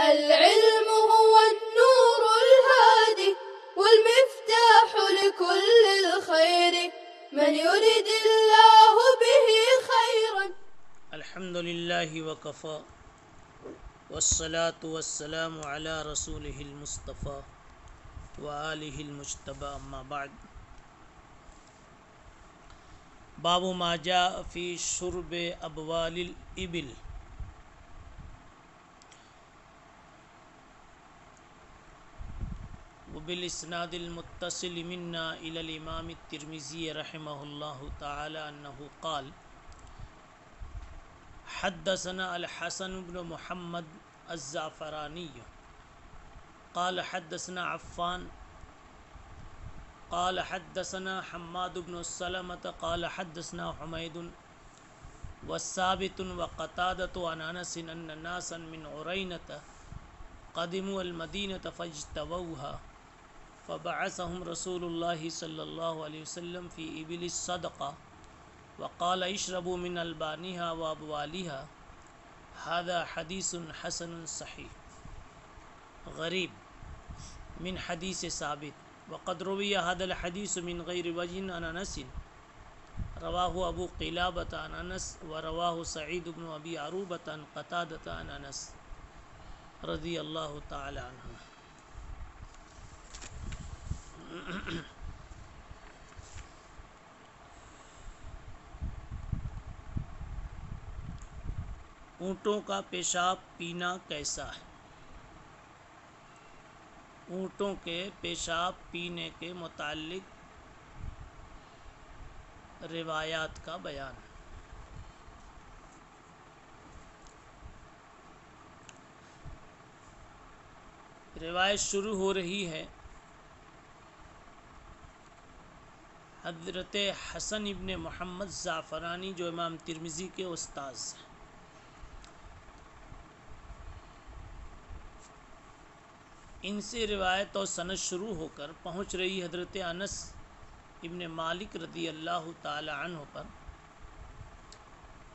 العلم هو النور الهادي والمفتاح لكل الخير من يرد الله به خيرا. الحمد لله وكفى والصلاة والسلام على رسوله المصطفى وآله المجتبى أما بعد. باب ما جاء في شرب أبوال الإبل. وبالإسناد المتصل منا إلى الإمام الترمذي رحمه الله تعالى أنه قال حدثنا الحسن بن محمد الزعفراني قال حدثنا عفان قال حدثنا حماد بن سلمة قال حدثنا حميد والثابت وقتادة عن أنس أن ناسا من عرينة قدموا المدينة فاجتووها فبعثهم رسول الله صلى الله عليه وسلم في إبل الصدقة وقال اشربوا من ألبانها وأبوالها. هذا حديث حسن صحيح غريب من حديث ثابت وقد روي هذا الحديث من غير وجه عن أنس رواه أبو قلابة عن أنس ورواه سعيد بن أبي عروبة عن قتادة عن أنس رضی اللہ تعالی عنہ. اونٹوں کا پیشاب پینا کیسا ہے؟ اونٹوں کے پیشاب پینے کے متعلق روایات کا بیان. روایت شروع ہو رہی ہے حضرت حسن ابن محمد زعفرانی جو امام ترمذی کے استاذ ہیں. ان سے روایت اور سند شروع ہو کر پہنچ رہی حضرت انس ابن مالک رضی اللہ تعالی عنہ پر.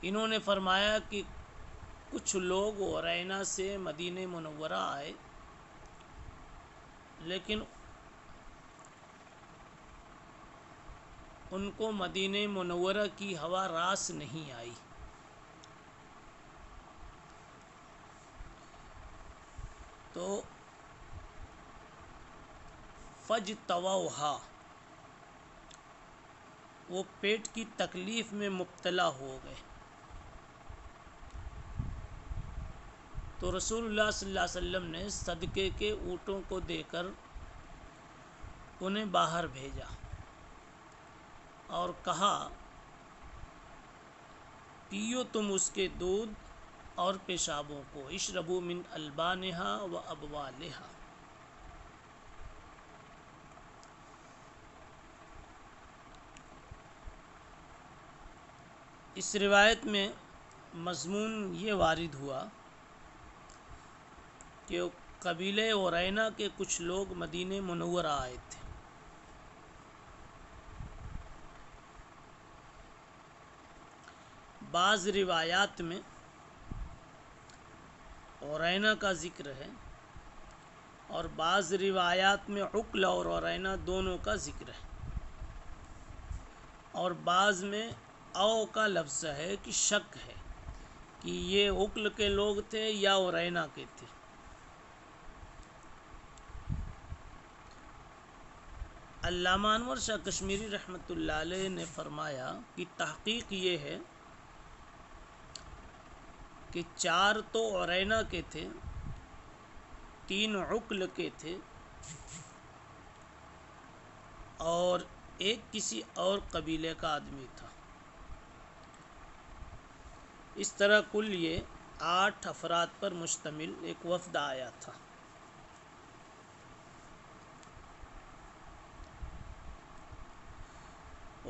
انہوں نے فرمایا کہ کچھ لوگ عرینہ سے مدینہ منورہ آئے لیکن ان کو مدینہ منورہ کی ہوا راس نہیں آئی. تو فاجتووها وہ پیٹ کی تکلیف میں مبتلا ہو گئے. تو رسول اللہ صلی اللہ علیہ وسلم نے صدقے کے اونٹوں کو دے کر انہیں باہر بھیجا اور کہا پیو تم اس کے دودھ اور پیشابوں کو. اشربوا من البانها و ابوالها. اس روایت میں مضمون یہ وارد ہوا کہ قبیلہ عرینہ کے کچھ لوگ مدینہ منورہ آئے تھے. بعض روایات میں عرینہ کا ذکر ہے اور بعض روایات میں عقل اور عرینہ دونوں کا ذکر ہے اور بعض میں او کا لفظ ہے کہ شک ہے کہ یہ عقل کے لوگ تھے یا عرینہ کے تھے. علامہ انور شاہ کشمیری رحمۃ اللہ علیہ نے فرمایا کہ تحقیق یہ ہے کہ 4 تو عرینہ کے تھے، 3 عقل کے تھے اور 1 کسی اور قبیلے کا آدمی تھا. اس طرح کل یہ 8 افراد پر مشتمل ایک وفد آیا تھا.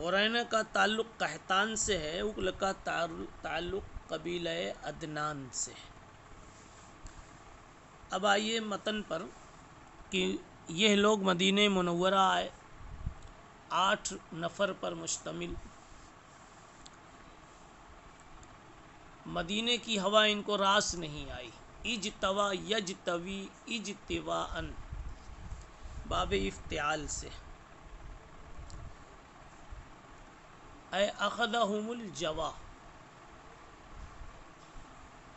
عرینہ کا تعلق قحطان سے ہے، عقل کا تعلق قبیلہ عدنان سے ہے. اب آئیے متن پر کہ یہ لوگ مدینہ منورہ آئے، 8 نفر پر مشتمل. مدینے کی ہوا ان کو راس نہیں آئی، اجتوا یجتوی اجتواءً باب افتعال سے، اے اخذہم الجوا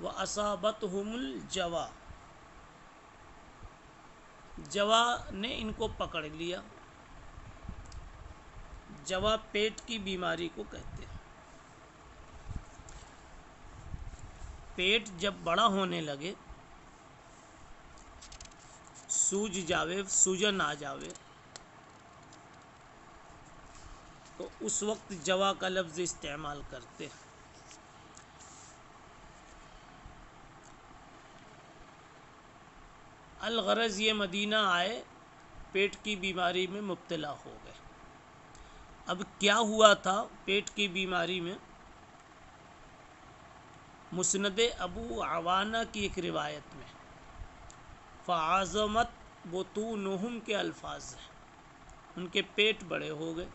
واصابتہم الجوا، جوا نے ان کو پکڑ لیا۔ جوا پیٹ کی بیماری کو کہتے ہیں۔ پیٹ جب بڑا ہونے لگے، سوج جاوے، سوجن آ جاوے، تو اس وقت جوا کا لفظ استعمال کرتے ہیں۔ الغرض یہ مدینہ آئے، پیٹ کی بیماری میں مبتلا ہو گئے۔ اب کیا ہوا تھا پیٹ کی بیماری میں؟ مسند ابو عوانہ کی ایک روایت میں فعظمت بطونہم کے الفاظ ہیں، ان کے پیٹ بڑے ہو گئے۔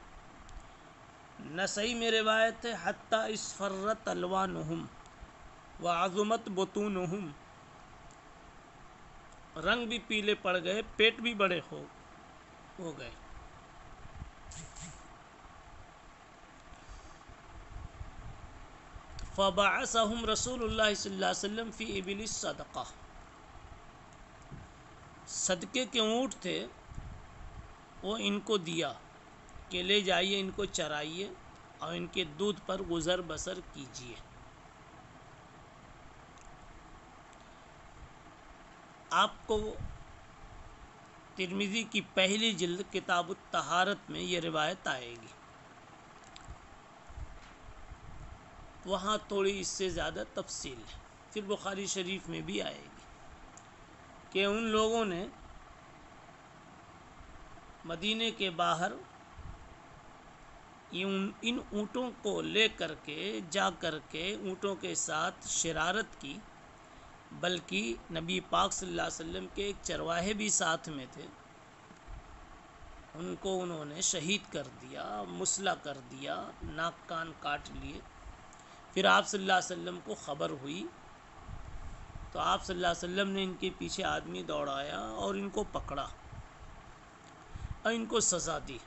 نسائی میں روایت ہے حتی اصفرت الوانہم وعظمت بطونہم، رنگ بھی پیلے پڑ گئے، پیٹ بھی بڑے ہو گئے۔ فبعثہم رسول اللہ صلی اللہ علیہ وسلم فی ابل الصدقہ، صدقے کے اونٹ تھے، وہ ان کو دیا کہ لے جائیے، ان کو چرائیے اور ان کے دودھ پر گزر بسر کیجیے۔ آپ کو ترمذی کی پہلی جلد کتاب الطہارت میں یہ روایت آئے گی، وہاں تھوڑی اس سے زیادہ تفصیل ہے، پھر بخاری شریف میں بھی آئے گی کہ ان لوگوں نے مدینے کے باہر ان اونٹوں کو لے کر کے جا کر کے اونٹوں کے ساتھ شرارت کی، بلکہ نبی پاک صلی اللہ علیہ وسلم کے ایک چرواہے بھی ساتھ میں تھے، ان کو انہوں نے شہید کر دیا، مسلح کر دیا، ناک کان کاٹ لیے۔ پھر آپ صلی اللہ علیہ وسلم کو خبر ہوئی تو آپ صلی اللہ علیہ وسلم نے ان کے پیچھے آدمی دوڑایا اور ان کو پکڑا اور ان کو سزا دی۔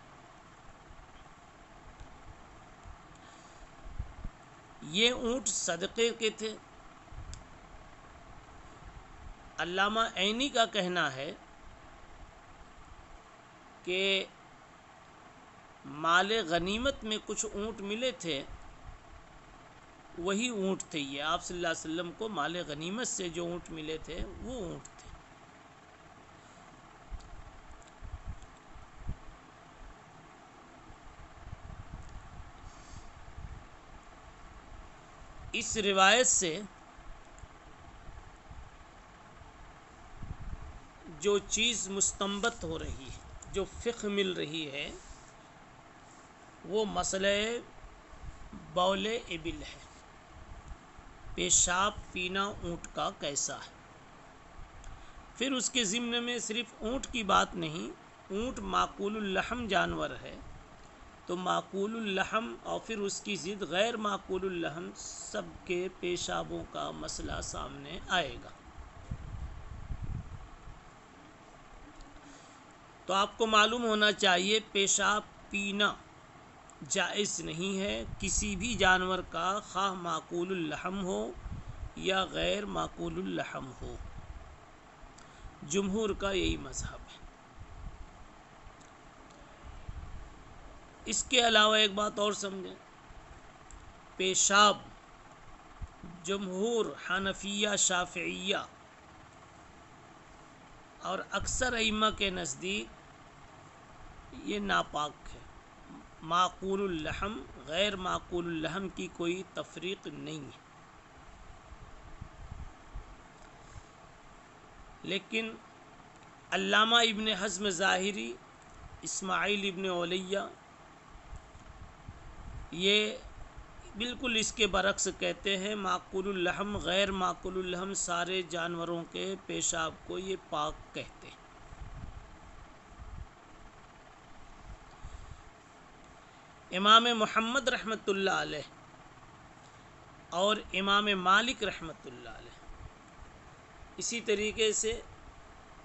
یہ اونٹ صدقے کے تھے۔ علامہ عینی کا کہنا ہے کہ مال غنیمت میں کچھ اونٹ ملے تھے، وہی اونٹ تھے یہ، آپ صلی اللہ علیہ وسلم کو مال غنیمت سے جو اونٹ ملے تھے وہ اونٹ تھے۔ اس روایت سے جو چیز مستنبط ہو رہی ہے، جو فقہ مل رہی ہے، وہ مسئلہ بول ابل ہے، پیشاب پینا اونٹ کا کیسا ہے۔ پھر اس کے ضمن میں صرف اونٹ کی بات نہیں، اونٹ معقول اللحم جانور ہے، تو معقول اللحم اور پھر اس کی ضد غیر معقول اللحم، سب کے پیشابوں کا مسئلہ سامنے آئے گا۔ تو آپ کو معلوم ہونا چاہیے پیشاب پینا جائز نہیں ہے کسی بھی جانور کا، خواہ معقول اللحم ہو یا غیر معقول اللحم ہو، جمہور کا یہی مذہب ہے۔ اس کے علاوہ ایک بات اور سمجھیں، پیشاب جمہور حنفیہ، شافعیہ اور اکثر ائمہ کے نزدیک یہ ناپاک ہے، معقول اللحم غیر معقول اللحم کی کوئی تفریق نہیں ہے۔ لیکن علامہ ابن حزم ظاہری، اسماعیل ابن علیہ، یہ بالکل اس کے برعکس کہتے ہیں، معقول اللحم غیر معقول اللحم سارے جانوروں کے پیشاب کو یہ پاک کہتے ہیں۔ امام محمد رحمۃ اللہ علیہ اور امام مالک رحمۃ اللہ علیہ اسی طریقے سے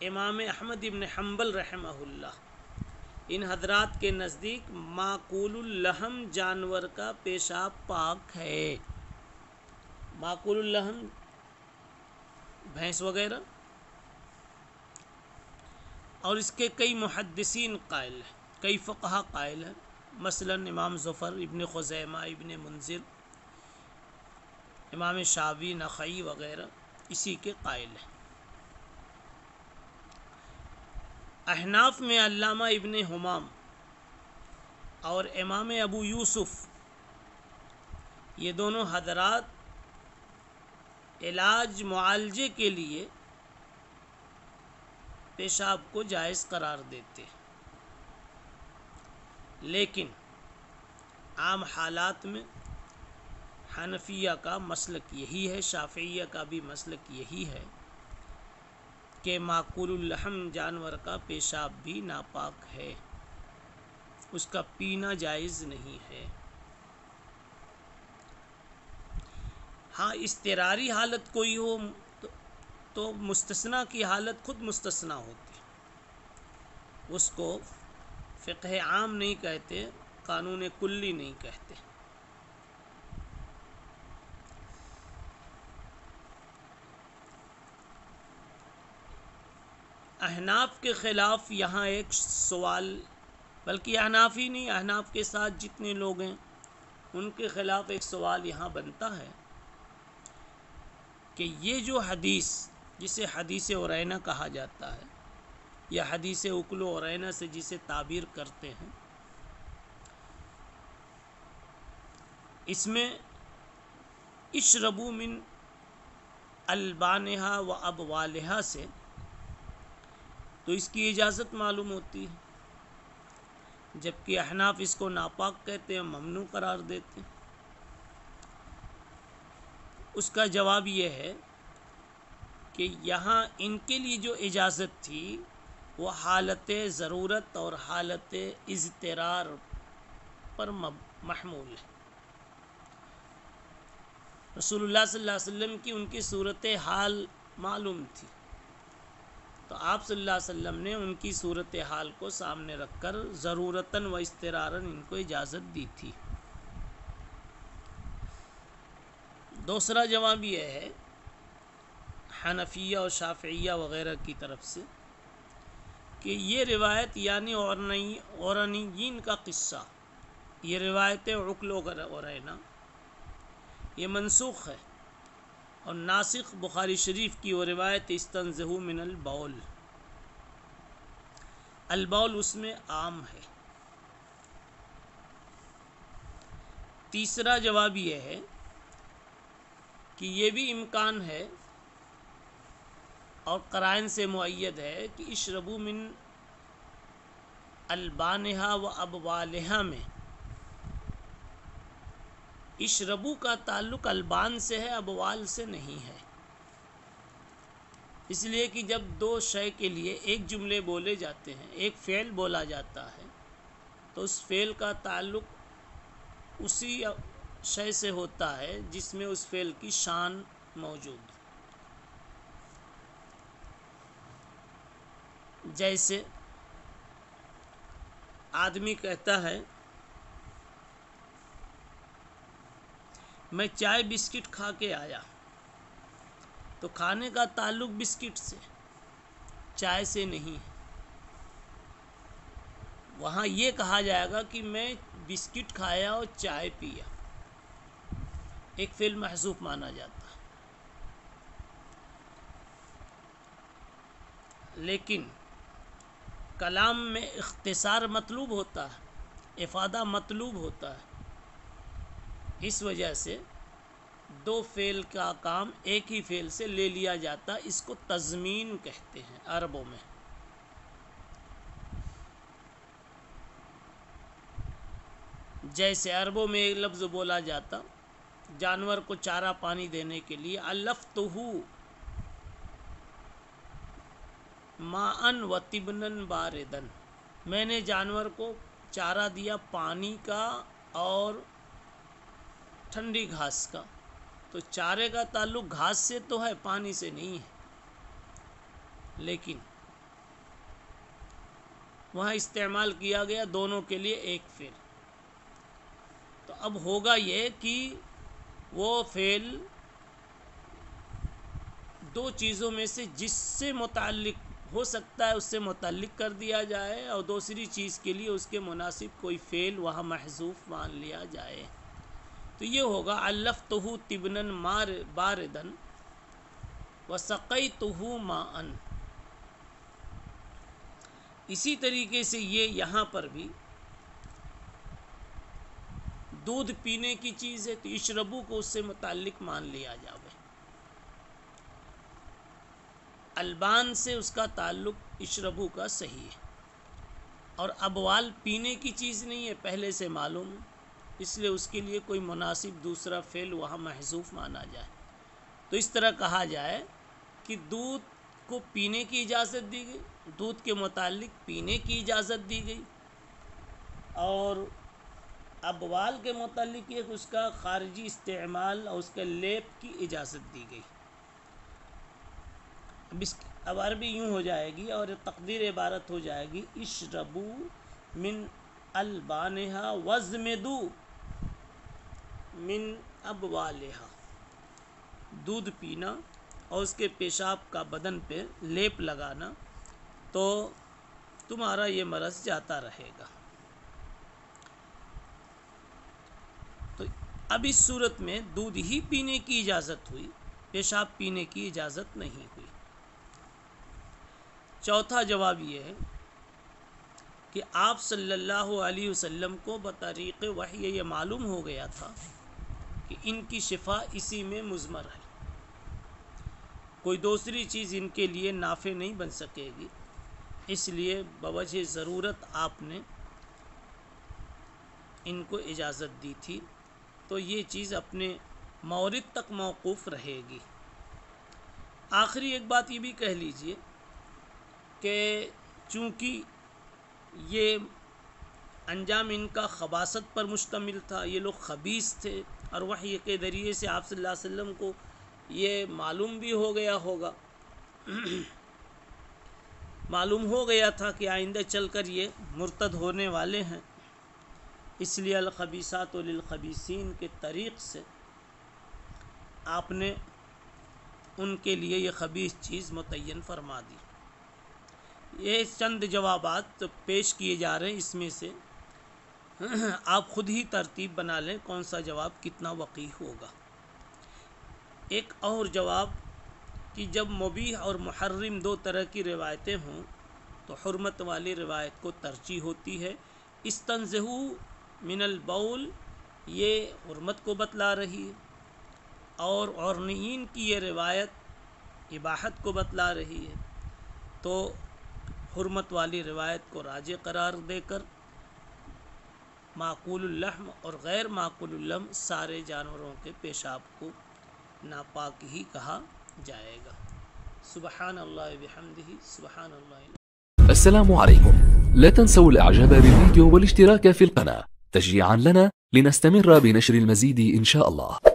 امام احمد ابن حنبل رحمہ اللہ، ان حضرات کے نزدیک معقول اللحم جانور کا پیشاب پاک ہے۔ معقول اللحم بھینس وغیرہ، اور اس کے کئی محدثین قائل ہیں، کئی فقہا قائل ہیں، مثلا امام ظفر، ابن خزیمہ، ابن منذر، امام شافعی، نخعی وغیرہ اسی کے قائل ہیں۔ احناف میں علامہ ابن حمام اور امام ابو یوسف، یہ دونوں حضرات علاج معالجے کے لیے پیشاب کو جائز قرار دیتے، لیکن عام حالات میں حنفیہ کا مسلک یہی ہے، شافعیہ کا بھی مسلک یہی ہے کہ معقول اللحم جانور کا پیشاب بھی ناپاک ہے، اس کا پینا جائز نہیں ہے۔ ہاں اضطراری حالت کوئی ہو تو مستثنیٰ کی حالت خود مستثنیٰ ہوتی ہے، اس کو فقہ عام نہیں کہتے، قانون کلی نہیں کہتے۔ احناف کے خلاف یہاں ایک سوال، بلکہ احناف ہی نہیں، احناف کے ساتھ جتنے لوگ ہیں ان کے خلاف ایک سوال یہاں بنتا ہے کہ یہ جو حدیث، جسے حدیث عرینہ کہا جاتا ہے یا حدیث اکل و عرینہ سے جسے تعبیر کرتے ہیں، اس میں اشربوا من البانہا و ابوالہا سے تو اس کی اجازت معلوم ہوتی ہے، جبکہ احناف اس کو ناپاک کہتے ہیں، ممنوع قرار دیتے ہیں۔ اس کا جواب یہ ہے کہ یہاں ان کے لیے جو اجازت تھی وہ حالت ضرورت اور حالت اضطرار پر محمول ہے۔ رسول اللہ صلی اللہ علیہ وسلم کی ان کی صورت حال معلوم تھی، تو آپ صلی اللہ علیہ وسلم نے ان کی صورت حال کو سامنے رکھ کر ضرورتاً و اضطراراً ان کو اجازت دی تھی۔ دوسرا جواب یہ ہے حنفیہ اور شافعیہ وغیرہ کی طرف سے کہ یہ روایت یعنی عرنیین کا قصہ، یہ روایت عقل و عرینہ، یہ منسوخ ہے، اور ناسخ بخاری شریف کی وہ روایت استنزہوا من البول، البول اس میں عام ہے۔ تیسرا جواب یہ ہے کہ یہ بھی امکان ہے اور قرائن سے مؤید ہے کہ اشربوا من البانہا و ابوالہا میں اشربو کا تعلق البان سے ہے، ابوال سے نہیں ہے، اس لیے کہ جب دو شے کے لیے ایک جملے بولے جاتے ہیں، ایک فعل بولا جاتا ہے، تو اس فعل کا تعلق اسی شے سے ہوتا ہے جس میں اس فعل کی شان موجود۔ جیسے آدمی کہتا ہے میں چائے بسکٹ کھا کے آیا، تو کھانے کا تعلق بسکٹ سے، چائے سے نہیں ہے۔ وہاں یہ کہا جائے گا کہ میں بسکٹ کھایا اور چائے پیا، ایک فعل محذوف مانا جاتا ہے۔ لیکن کلام میں اختصار مطلوب ہوتا ہے، افادہ مطلوب ہوتا ہے، اس وجہ سے دو فعل کا کام ایک ہی فعل سے لے لیا جاتا، اس کو تضمین کہتے ہیں عربوں میں۔ جیسے عربوں میں ایک لفظ بولا جاتا جانور کو چارہ پانی دینے کے لیے، علفتہ ماءً و طبناً بارداً، میں نے جانور کو چارہ دیا پانی کا اور ٹھنڈی گھاس کا، تو چارے کا تعلق گھاس سے تو ہے، پانی سے نہیں ہے۔ لیکن وہاں استعمال کیا گیا دونوں کے لیے ایک فعل. تو اب ہوگا یہ کہ وہ فعل دو چیزوں میں سے جس سے متعلق ہو سکتا ہے اس سے متعلق کر دیا جائے اور دوسری چیز کے لیے اس کے مناسب کوئی فعل وہاں محذوف مان لیا جائے. تو یہ ہوگا علفتہ طبنا باردن وسقیتہ ماء. اسی طریقے سے یہ یہاں پر بھی دودھ پینے کی چیز ہے تو اشربو کو اس سے متعلق مان لیا جاوے. البان سے اس کا تعلق اشربو کا صحیح ہے اور ابوال پینے کی چیز نہیں ہے پہلے سے معلوم، اس لیے اس کے لیے کوئی مناسب دوسرا فعل وہاں محذوف مانا جائے. تو اس طرح کہا جائے کہ دودھ کو پینے کی اجازت دی گئی، دودھ کے متعلق پینے کی اجازت دی گئی، اور ابوال کے متعلق یہ کہ اس کا خارجی استعمال اور اس کے لیپ کی اجازت دی گئی. اب عربی یوں ہو جائے گی اور تقدیر عبارت ہو جائے گی اشربو من البانہا وزمدو من ابوالہا. دودھ پینا اور اس کے پیشاب کا بدن پہ لیپ لگانا تو تمہارا یہ مرض جاتا رہے گا. تو اب اس صورت میں دودھ ہی پینے کی اجازت ہوئی، پیشاب پینے کی اجازت نہیں ہوئی. چوتھا جواب یہ ہے کہ آپ صلی اللہ علیہ وسلم کو بطریق وحی یہ معلوم ہو گیا تھا کہ ان کی شفا اسی میں مضمر ہے، کوئی دوسری چیز ان کے لیے نافع نہیں بن سکے گی، اس لیے بوجہ ضرورت آپ نے ان کو اجازت دی تھی. تو یہ چیز اپنے مورد تک موقوف رہے گی. آخری ایک بات یہ بھی کہہ لیجئے کہ چونکہ یہ انجام ان کا خباثت پر مشتمل تھا، یہ لوگ خبیث تھے، اور وحی کے ذریعے سے آپ صلی اللہ علیہ وسلم کو یہ معلوم بھی ہو گیا ہوگا، معلوم ہو گیا تھا کہ آئندہ چل کر یہ مرتد ہونے والے ہیں، اس لیے الخبیثات للخبیثین کے طریق سے آپ نے ان کے لیے یہ خبیث چیز متعین فرما دی. یہ چند جوابات پیش کیے جا رہے ہیں، اس میں سے آپ خود ہی ترتیب بنا لیں کون سا جواب کتنا وقیح ہوگا. ایک اور جواب کہ جب مبیح اور محرم دو طرح کی روایتیں ہوں تو حرمت والی روایت کو ترجیح ہوتی ہے. استنزہو من البول یہ حرمت کو بتلا رہی ہے، اور عرنیین کی یہ روایت اباحت کو بتلا رہی ہے. تو حرمت والی روایت کو راجح قرار دے کر معقول اللحم اور غیر معقول اللحم سارے جانوروں کے پیشاب کو ناپاک ہی کہا جائے گا. سبحان اللہ بحمدہ سبحان اللہ. السلام عليكم. لا تنسوا الاعجاب بالفيديو والاشتراك في القناة تشجيعا لنا لنستمر بنشر المزيد إن شاء الله.